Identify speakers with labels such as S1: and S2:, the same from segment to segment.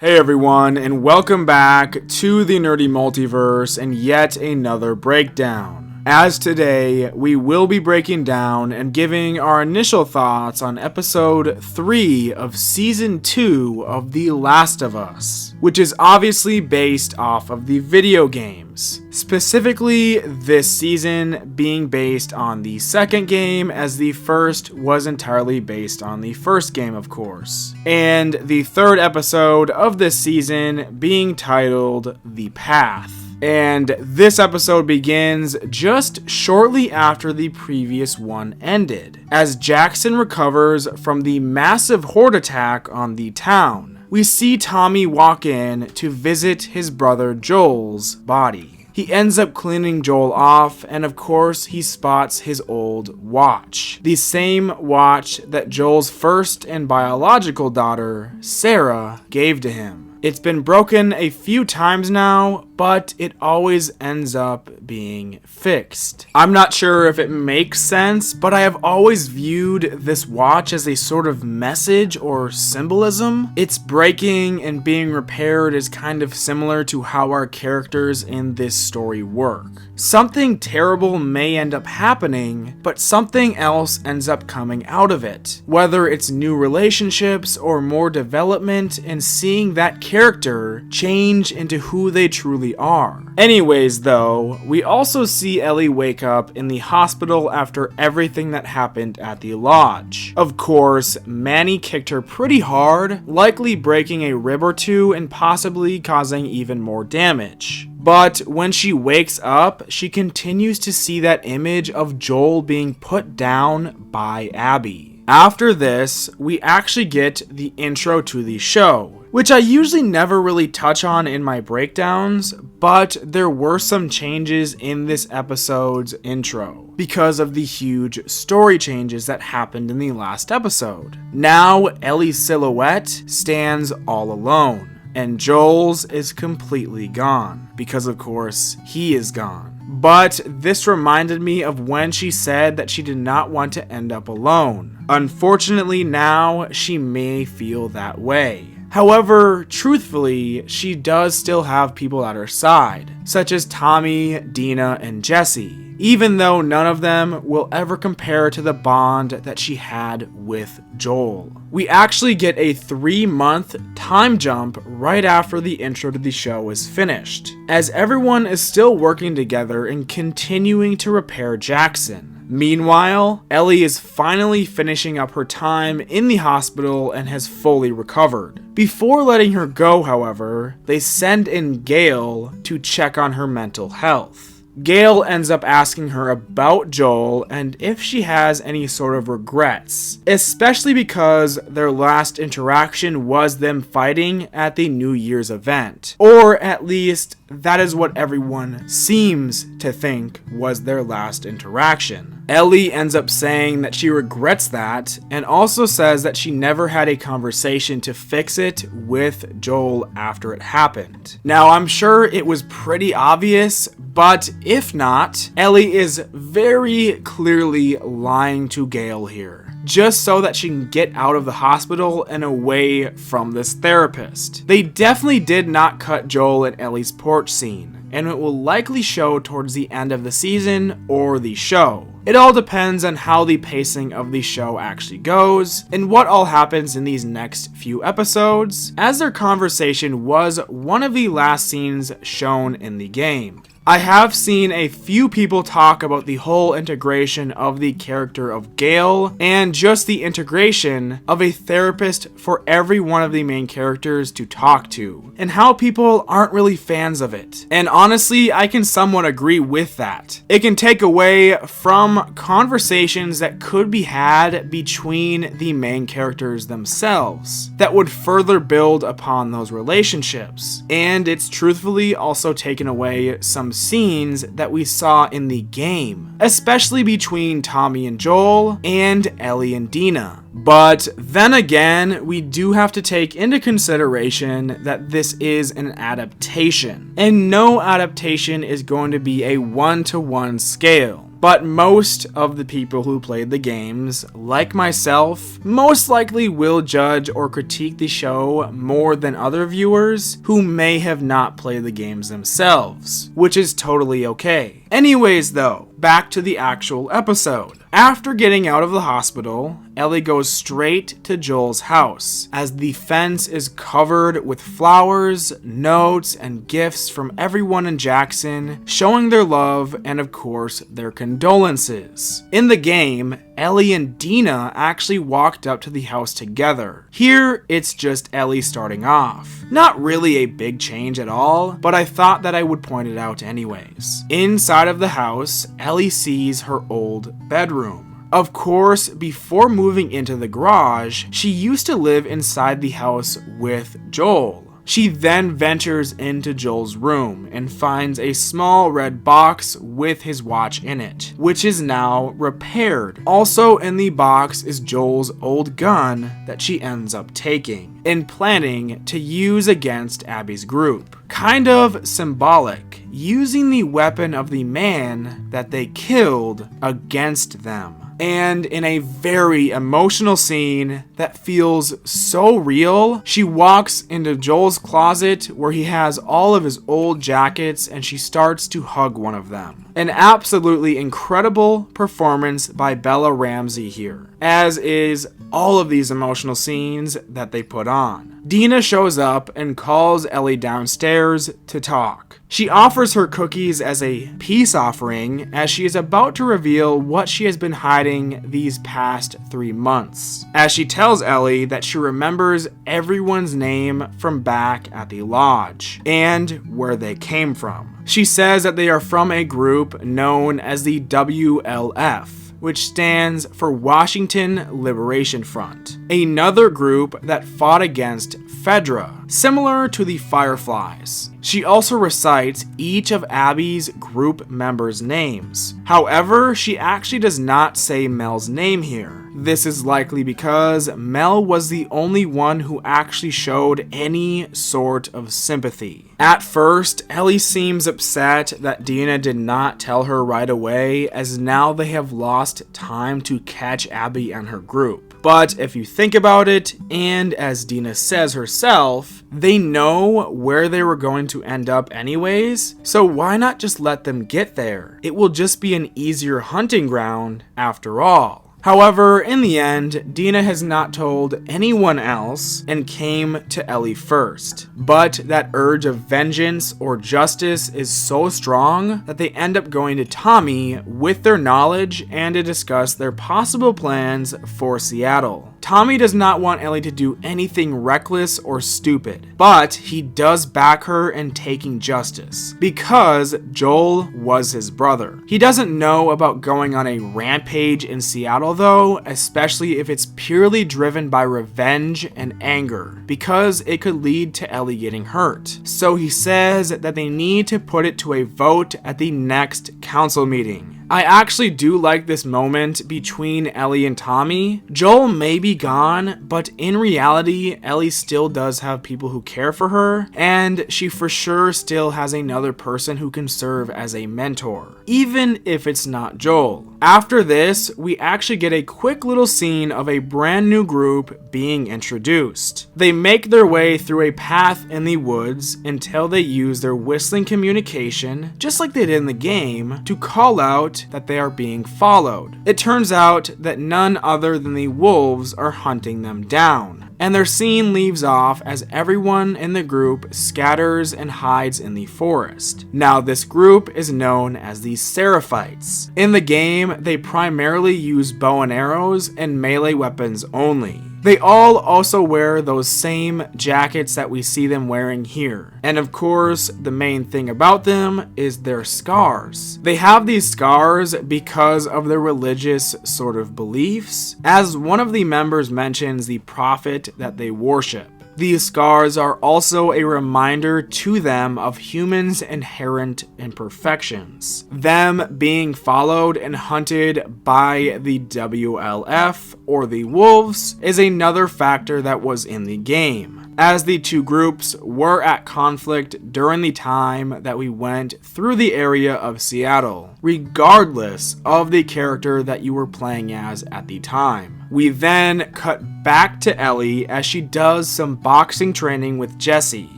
S1: Hey everyone, and welcome back to the Nerdy Multiverse and yet another breakdown. As today, we will be breaking down and giving our initial thoughts on episode 3 of season 2 of The Last of Us, which is obviously based off of the video games. Specifically, this season being based on the second game, as the first was entirely based on the first game, of course. And the third episode of this season being titled The Path. And this episode begins just shortly after the previous one ended, as Jackson recovers from the massive horde attack on the town. We see Tommy walk in to visit his brother Joel's body. He ends up cleaning Joel off, and of course he spots his old watch. The same watch that Joel's first and biological daughter, Sarah, gave to him. It's been broken a few times now, but it always ends up being fixed. I'm not sure if it makes sense, but I have always viewed this watch as a sort of message or symbolism. Its breaking and being repaired is kind of similar to how our characters in this story work. Something terrible may end up happening, but something else ends up coming out of it. Whether it's new relationships or more development and seeing that character change into who they truly are. Anyways though, we also see Ellie wake up in the hospital after everything that happened at the lodge. Of course, Manny kicked her pretty hard, likely breaking a rib or two and possibly causing even more damage. But when she wakes up, she continues to see that image of Joel being put down by Abby. After this, we actually get the intro to the show, which I usually never really touch on in my breakdowns, but there were some changes in this episode's intro because of the huge story changes that happened in the last episode. Now, Ellie's silhouette stands all alone, and Joel's is completely gone, because of course, he is gone. But this reminded me of when she said that she did not want to end up alone. Unfortunately, now she may feel that way. However, truthfully, she does still have people at her side, such as Tommy, Dina, and Jesse, even though none of them will ever compare to the bond that she had with Joel. We actually get a 3-month time jump right after the intro to the show is finished, as everyone is still working together and continuing to repair Jackson. Meanwhile, Ellie is finally finishing up her time in the hospital and has fully recovered. Before letting her go, however, they send in Gale to check on her mental health. Gale ends up asking her about Joel and if she has any sort of regrets, especially because their last interaction was them fighting at the New Year's event. Or at least, that is what everyone seems to think was their last interaction. Ellie ends up saying that she regrets that, and also says that she never had a conversation to fix it with Joel after it happened. Now, I'm sure it was pretty obvious, but if not, Ellie is very clearly lying to Gale here, just so that she can get out of the hospital and away from this therapist. They definitely did not cut Joel and Ellie's porch scene, and it will likely show towards the end of the season or the show. It all depends on how the pacing of the show actually goes, and what all happens in these next few episodes, as their conversation was one of the last scenes shown in the game. I have seen a few people talk about the whole integration of the character of Gale and just the integration of a therapist for every one of the main characters to talk to, and how people aren't really fans of it. And honestly, I can somewhat agree with that. It can take away from conversations that could be had between the main characters themselves that would further build upon those relationships. And it's truthfully also taken away some scenes that we saw in the game, especially between Tommy and Joel and Ellie and Dina. But then again, we do have to take into consideration that this is an adaptation, and no adaptation is going to be a 1-to-1 scale. But most of the people who played the games, like myself, most likely will judge or critique the show more than other viewers who may have not played the games themselves, which is totally okay. Anyways though, back to the actual episode. After getting out of the hospital, Ellie goes straight to Joel's house, as the fence is covered with flowers, notes, and gifts from everyone in Jackson, showing their love and of course their condolences. In the game, Ellie and Dina actually walked up to the house together. Here, it's just Ellie starting off. Not really a big change at all, but I thought that I would point it out anyways. Inside of the house, Ellie sees her old bedroom. Of course, before moving into the garage, she used to live inside the house with Joel. She then ventures into Joel's room and finds a small red box with his watch in it, which is now repaired. Also in the box is Joel's old gun that she ends up taking and planning to use against Abby's group. Kind of symbolic, using the weapon of the man that they killed against them. And in a very emotional scene that feels so real, she walks into Joel's closet where he has all of his old jackets and she starts to hug one of them. An absolutely incredible performance by Bella Ramsey here, as is all of these emotional scenes that they put on. Dina shows up and calls Ellie downstairs to talk. She offers her cookies as a peace offering as she is about to reveal what she has been hiding these past 3 months. As she tells Ellie that she remembers everyone's name from back at the lodge and where they came from. She says that they are from a group known as the WLF, which stands for Washington Liberation Front, another group that fought against Fedra, similar to the Fireflies. She also recites each of Abby's group members' names. However, she actually does not say Mel's name here. This is likely because Mel was the only one who actually showed any sort of sympathy. At first, Ellie seems upset that Dina did not tell her right away, as now they have lost time to catch Abby and her group. But if you think about it, and as Dina says herself, they know where they were going to end up anyways, so why not just let them get there? It will just be an easier hunting ground after all. However, in the end, Dina has not told anyone else and came to Ellie first. But that urge of vengeance or justice is so strong that they end up going to Tommy with their knowledge and to discuss their possible plans for Seattle. Tommy does not want Ellie to do anything reckless or stupid, but he does back her in taking justice, because Joel was his brother. He doesn't know about going on a rampage in Seattle though, especially if it's purely driven by revenge and anger, because it could lead to Ellie getting hurt. So he says that they need to put it to a vote at the next council meeting. I actually do like this moment between Ellie and Tommy. Joel may be gone, but in reality, Ellie still does have people who care for her, and she for sure still has another person who can serve as a mentor, even if it's not Joel. After this, we actually get a quick little scene of a brand new group being introduced. They make their way through a path in the woods until they use their whistling communication, just like they did in the game, to call out that they are being followed. It turns out that none other than the wolves are hunting them down, and their scene leaves off as everyone in the group scatters and hides in the forest. Now this group is known as the Seraphites. In the game, they primarily use bow and arrows and melee weapons only. They all also wear those same jackets that we see them wearing here. And of course, the main thing about them is their scars. They have these scars because of their religious sort of beliefs, as one of the members mentions the prophet that they worship. These scars are also a reminder to them of humans' inherent imperfections. Them being followed and hunted by the WLF or the wolves is another factor that was in the game. as the two groups were at conflict during the time that we went through the area of Seattle, regardless of the character that you were playing as at the time. We then cut back to Ellie as she does some boxing training with Jesse.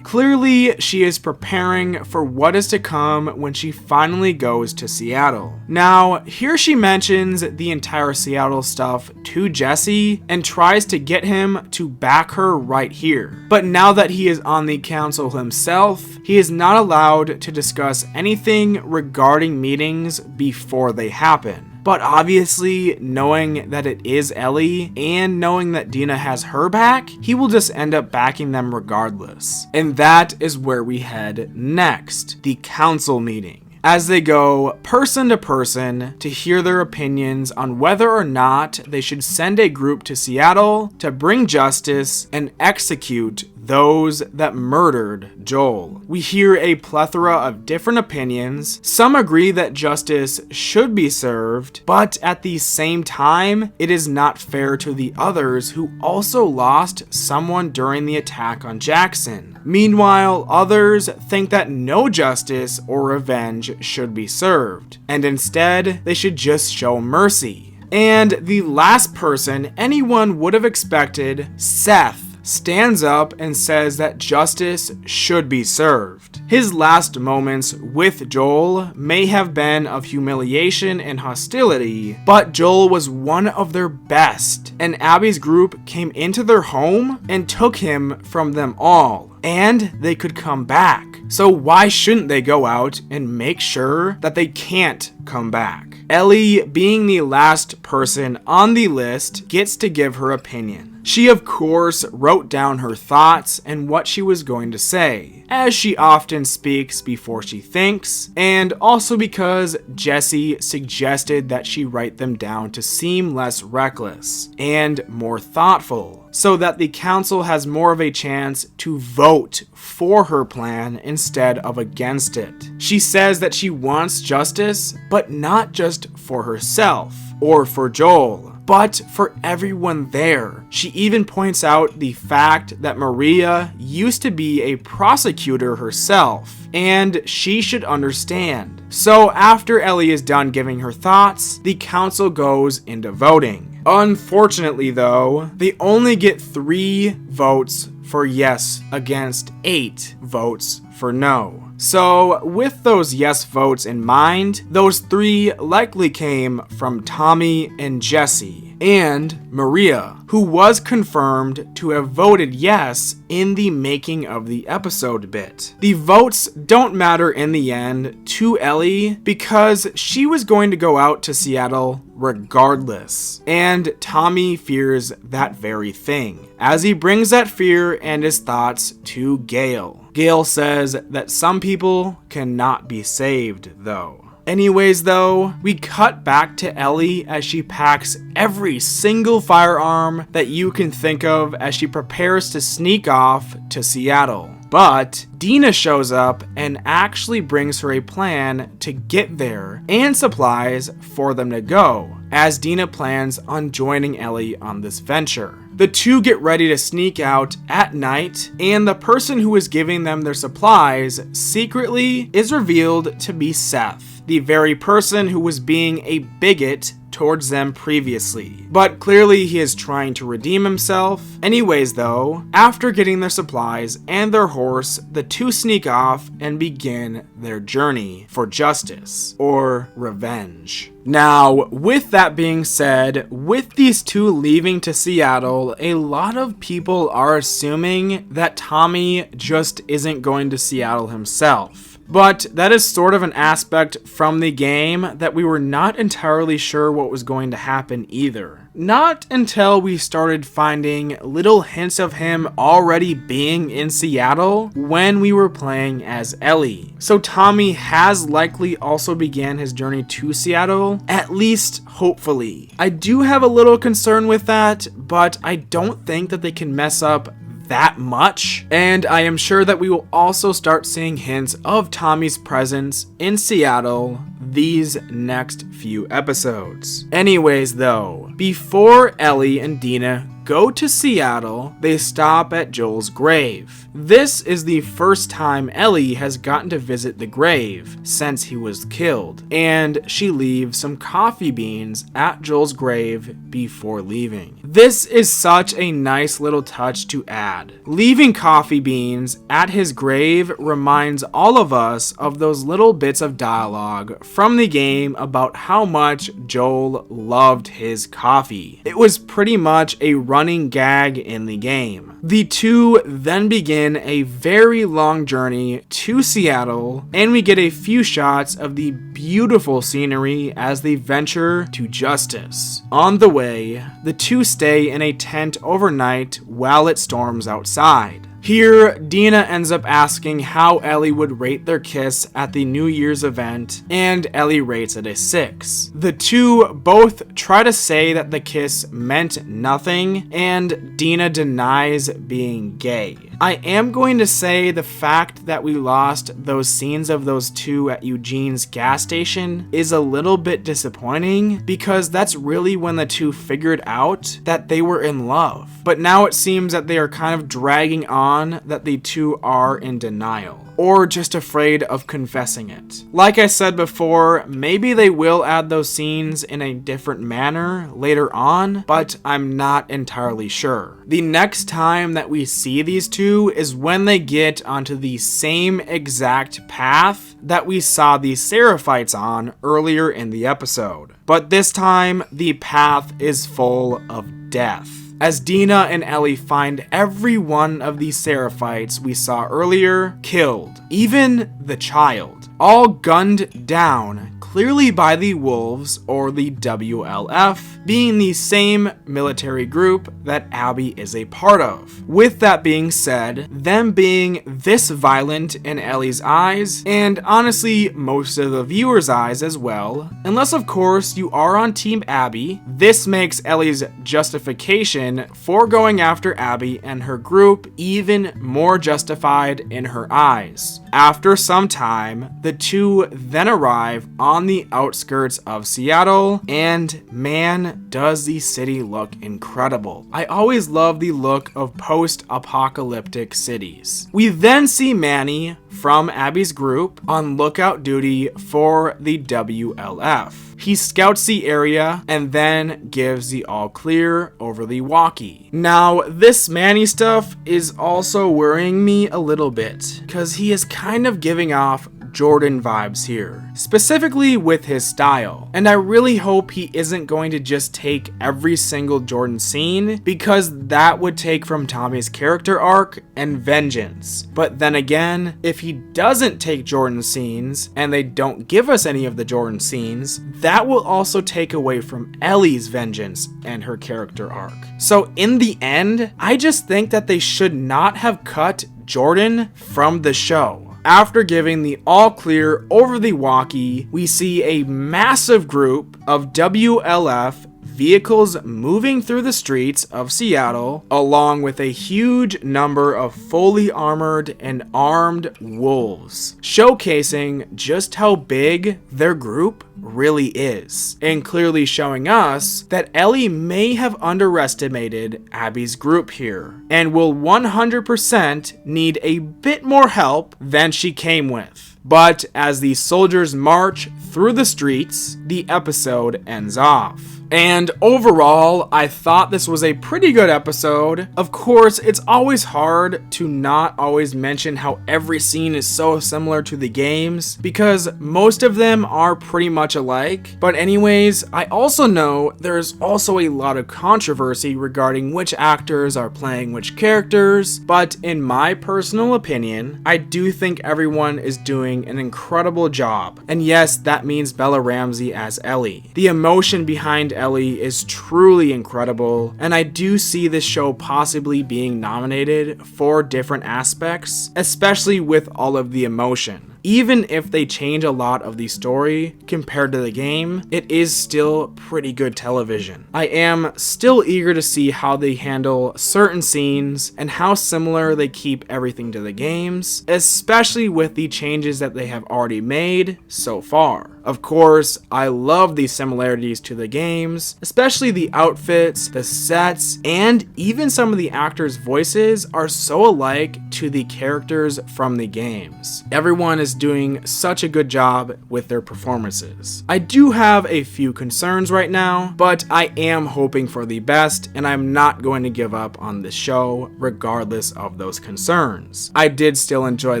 S1: Clearly, she is preparing for what is to come when she finally goes to Seattle. Now, here she mentions the entire Seattle stuff to Jesse and tries to get him to back her right here. But now that he is on the council himself, he is not allowed to discuss anything regarding meetings before they happen. But obviously, knowing that it is Ellie and knowing that Dina has her back, he will just end up backing them regardless. And that is where we head next, the council meeting, as they go person to person to hear their opinions on whether or not they should send a group to Seattle to bring justice and execute those that murdered Joel. We hear a plethora of different opinions. Some agree that justice should be served, but at the same time, it is not fair to the others who also lost someone during the attack on Jackson. Meanwhile, others think that no justice or revenge should be served, and instead, they should just show mercy. And the last person anyone would have expected, Seth, stands up and says that justice should be served. His last moments with Joel may have been of humiliation and hostility, but Joel was one of their best, and Abby's group came into their home and took him from them all, and they could come back. So why shouldn't they go out and make sure that they can't come back? Ellie, being the last person on the list, gets to give her opinion. She, of course, wrote down her thoughts and what she was going to say, as she often speaks before she thinks, and also because Jesse suggested that she write them down to seem less reckless and more thoughtful, so that the council has more of a chance to vote for her plan instead of against it. She says that she wants justice, but not just for herself or for Joel, but for everyone there. She even points out the fact that Maria used to be a prosecutor herself, and she should understand. So after Ellie is done giving her thoughts, the council goes into voting. Unfortunately though, they only get 3 votes for yes against 8 votes for no. So with those yes votes in mind, those 3 likely came from Tommy and Jesse and Maria, who was confirmed to have voted yes in the making of the episode bit. The votes don't matter in the end to Ellie because she was going to go out to Seattle regardless, and Tommy fears that very thing, as he brings that fear and his thoughts to Gale. Gale says that some people cannot be saved though. Anyways though, we cut back to Ellie as she packs every single firearm that you can think of as she prepares to sneak off to Seattle. But Dina shows up and actually brings her a plan to get there and supplies for them to go, as Dina plans on joining Ellie on this venture. The two get ready to sneak out at night, and the person who is giving them their supplies secretly is revealed to be Seth, the very person who was being a bigot towards them previously. But clearly he is trying to redeem himself. Anyways though, after getting their supplies and their horse, the two sneak off and begin their journey for justice, or revenge. Now, with that being said, with these two leaving to Seattle, a lot of people are assuming that Tommy just isn't going to Seattle himself. But that is sort of an aspect from the game that we were not entirely sure what was going to happen either. Not until we started finding little hints of him already being in Seattle when we were playing as Ellie. So Tommy has likely also began his journey to Seattle, at least hopefully. I do have a little concern with that, but I don't think that they can mess up that much, and I am sure that we will also start seeing hints of Tommy's presence in Seattle these next few episodes. Anyways though, before Ellie and Dina go to Seattle, they stop at Joel's grave. This is the first time Ellie has gotten to visit the grave since he was killed, and she leaves some coffee beans at Joel's grave before leaving. This is such a nice little touch to add. Leaving coffee beans at his grave reminds all of us of those little bits of dialogue from the game about how much Joel loved his coffee. It was pretty much a running gag in the game. The two then begin a very long journey to Seattle, and we get a few shots of the beautiful scenery as they venture to Justice. On the way, the two stay in a tent overnight while it storms outside. Here, Dina ends up asking how Ellie would rate their kiss at the New Year's event, and Ellie rates it a 6. The two both try to say that the kiss meant nothing, and Dina denies being gay. I am going to say the fact that we lost those scenes of those two at Eugene's gas station is a little bit disappointing, because that's really when the two figured out that they were in love. But now it seems that they are kind of dragging on that the two are in denial, or just afraid of confessing it. Like I said before, maybe they will add those scenes in a different manner later on, but I'm not entirely sure. The next time that we see these two is when they get onto the same exact path that we saw the Seraphites on earlier in the episode. But this time, the path is full of death, as Dina and Ellie find every one of these Seraphites we saw earlier killed, even the child, all gunned down, clearly by the Wolves, or the WLF, being the same military group that Abby is a part of. With that being said, them being this violent in Ellie's eyes, and honestly most of the viewers' eyes as well, unless of course you are on Team Abby, this makes Ellie's justification for going after Abby and her group even more justified in her eyes. After some time, the two then arrive on the outskirts of Seattle, and man, does the city look incredible. I always love the look of post-apocalyptic cities. We then see Manny from Abby's group on lookout duty for the WLF. He scouts the area and then gives the all clear over the walkie. Now, this Manny stuff is also worrying me a little bit, because he is kind of giving off Jordan vibes here, specifically with his style. And I really hope he isn't going to just take every single Jordan scene, because that would take from Tommy's character arc and vengeance. But then again, if he doesn't take Jordan scenes and they don't give us any of the Jordan scenes, that will also take away from Ellie's vengeance and her character arc. So in the end, I just think that they should not have cut Jordan from the show. After giving the all clear over the walkie, we see a massive group of WLF vehicles moving through the streets of Seattle, along with a huge number of fully armored and armed wolves, showcasing just how big their group really is, and clearly showing us that Ellie may have underestimated Abby's group here, and will 100% need a bit more help than she came with. But as the soldiers march through the streets, the episode ends off. And overall, I thought this was a pretty good episode. Of course, it's always hard to not always mention how every scene is so similar to the games, because most of them are pretty much alike. But anyways, I also know there's also a lot of controversy regarding which actors are playing which characters, but in my personal opinion, I do think everyone is doing an incredible job. And yes, that means Bella Ramsey as Ellie. The emotion behind Ellie is truly incredible, and I do see this show possibly being nominated for different aspects, especially with all of the emotion. even if they change a lot of the story compared to the game, it is still pretty good television. I am still eager to see how they handle certain scenes and how similar they keep everything to the games, especially with the changes that they have already made so far. Of course, I love the similarities to the games, especially the outfits, the sets, and even some of the actors' voices are so alike to the characters from the games. Everyone is doing such a good job with their performances. I do have a few concerns right now, but I am hoping for the best, and I'm not going to give up on this show regardless of those concerns. I did still enjoy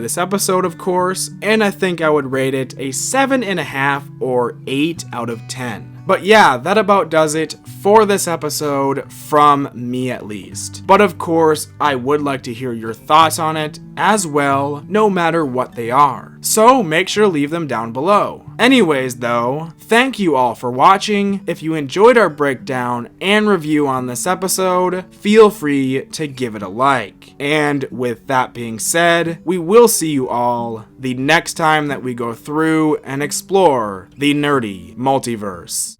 S1: this episode, of course, and I think I would rate it a 7.5 or 8 out of 10. But yeah, that about does it for this episode, from me at least. But of course, I would like to hear your thoughts on it as well, no matter what they are. So make sure to leave them down below. Anyways though, thank you all for watching. If you enjoyed our breakdown and review on this episode, feel free to give it a like. And with that being said, we will see you all the next time that we go through and explore the nerdy multiverse.